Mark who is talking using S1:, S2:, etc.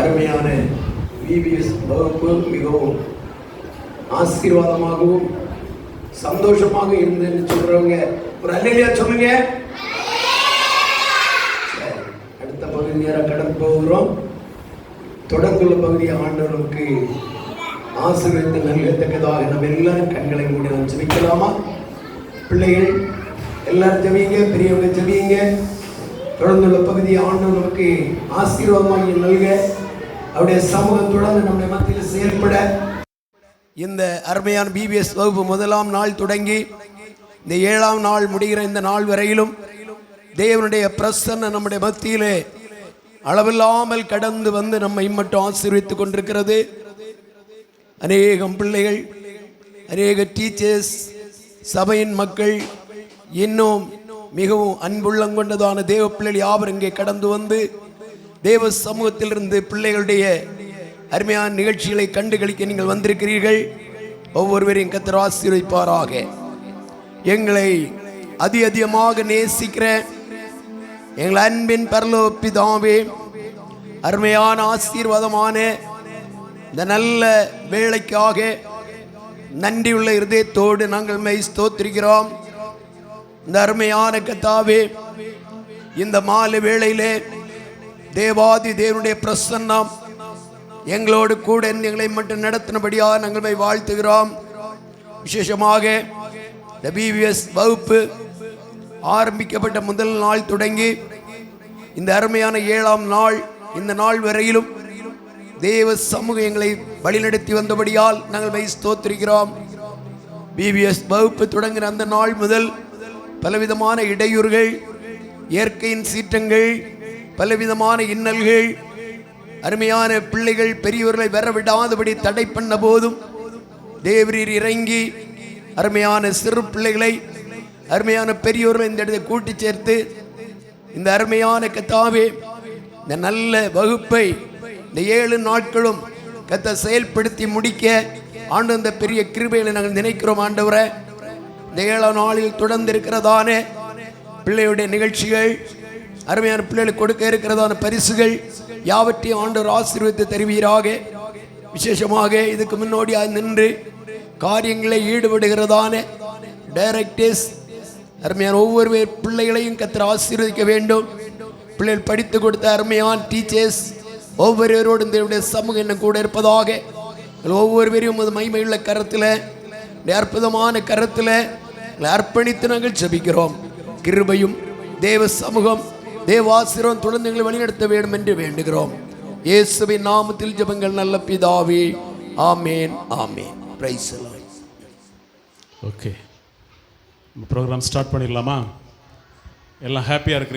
S1: அருமையான விபிஎஸ் வகுப்பு மிகவும் ஆசீர்வாதமாகவும் சந்தோஷமாக இருந்ததுன்னு சொல்றவங்க ஒரு அல்லேலூயா சொல்லுங்க. அடுத்த பகுதி நேரம் கடந்து போகிறோம். தொடர்ந்துள்ள பகுதி ஆண்டவருக்கு ஆசீர்வாதத்தை நல்கத்தக்கதாக நம்ம எல்லாரும் கண்களை மூடி நாம் ஜெபிக்கலாமா? பிள்ளைகள் எல்லாரும் ஜெபிங்க, பெரியவங்க ஜெபிங்க. தொடர்ந்துள்ள பகுதி ஆண்டவருக்கு ஆசீர்வாதமாக நல்க அவருடைய சமூகம் தொடர்ந்து நம்முடைய மத்தியில் செயல்பட இந்த அருமையான பிபிஎஸ் வகுப்பு முதலாம் நாள் தொடங்கி இந்த 7ஆம் நாள் முடிகிற இந்த நாள் வரையிலும் தேவனுடைய பிரசன்னம் நம்முடைய மத்தியிலே அளவில்லாமல் கடந்து வந்து நம்மை மட்டும் ஆசீர்வதித்துக் கொண்டிருக்கிறது. அநேகம் பிள்ளைகள், அநேக டீச்சர்ஸ், சபையின் மக்கள், இன்னும் மிகவும் அன்புள்ளங்கொண்டதான தேவ பிள்ளைகள் யாவர் இங்கே கடந்து வந்து தேவ சமூகத்திலிருந்து பிள்ளைகளுடைய அருமையான நிகழ்ச்சிகளை கண்டுகளிக்க நீங்கள் வந்திருக்கிறீர்கள். ஒவ்வொருவரையும் கர்த்தர் ஆசீர்வதிப்பாராக. எங்களை அதிகமாக நேசிக்கிற எங்கள் அன்பின் பரலோக பிதாவே, அருமையான ஆசீர்வாதமான இந்த நல்ல வேளைக்காக நன்றியுள்ள இருதயத்தோடு நாங்கள் மெய் ஸ்தோத்திரிக்கிறோம். இந்த அருமையான கர்த்தாவே, இந்த மாலை வேளையிலே தேவாதி தேவனுடைய பிரசன்னம் எங்களோடு கூட எங்களை மட்டும் நடத்தினபடியாக நாங்கள் வாழ்த்துகிறோம். விசேஷமாக இந்த பிபிஎஸ் வகுப்பு ஆரம்பிக்கப்பட்ட முதல் நாள் தொடங்கி இந்த அருமையான 7ஆம் நாள் இந்த நாள் வரையிலும் தேவ சமூகம் எங்களை வழிநடத்தி வந்தபடியால் நாங்கள் ஸ்தோத்திரிக்கிறோம். பிபிஎஸ் வகுப்பு தொடங்கின அந்த நாள் முதல் பலவிதமான இடையூறுகள், இயற்கையின் சீற்றங்கள், பலவிதமான இன்னல்கள், அருமையான பிள்ளைகள் பெரியவர்களை வரவிடாதபடி தடை பண்ண போதும் தேவரீர் இறங்கி அருமையான சிறு பிள்ளைகளை, அருமையான பெரியோர்களை இந்த இடத்தை கூட்டி சேர்த்து இந்த அருமையான கர்த்தாவே இந்த நல்ல வகுப்பை இந்த 7 நாட்களும் கர்த்தர் செயல்படுத்தி முடிக்க ஆண்டு இந்த பெரிய கிருபைகளை நாங்கள் நினைக்கிறோம். ஆண்டவரே, இந்த 7ஆம் நாளில் தொடர்ந்து இருக்கிறதான பிள்ளையுடைய நிகழ்ச்சிகள், அருமையான பிள்ளைகளுக்கு கொடுக்க இருக்கிறதான பரிசுகள் யாவற்றையும் ஆண்டவர் ஆசீர்வதித்து தருவீராக. விசேஷமாக இதுக்கு முன்னோடியாக நின்று காரியங்களை ஈடுபடுகிறதான டைரக்டர்ஸ், அருமையான ஒவ்வொரு பிள்ளைகளையும் கர்த்தர் ஆசீர்வதிக்க வேண்டும். பிள்ளைகள் படித்து கொடுத்த அருமையான டீச்சர்ஸ் ஒவ்வொருவரோடு இந்த சமூகம் என்ன கூட இருப்பதாக ஒவ்வொருவரையும் மகிமையுள்ள கரத்தில், அற்புதமான கரத்தில் அர்ப்பணித்து நாங்கள் ஜெபிக்கிறோம். கிருபையும் தேவ சமூகம் தேவாசிரம் தொடர்ந்து எங்களை வழிநடத்த வேண்டும் என்று வேண்டுகிறோம். இயேசுவின் நாமத்தில் ஜெபங்கள் நல்ல பிதாவே, ஆமேன் ஆமேன். Praise the Lord.
S2: Okay, program start பண்ணிடலாமா? எல்லாம் ஹாப்பியாக இருக்கிறீங்க?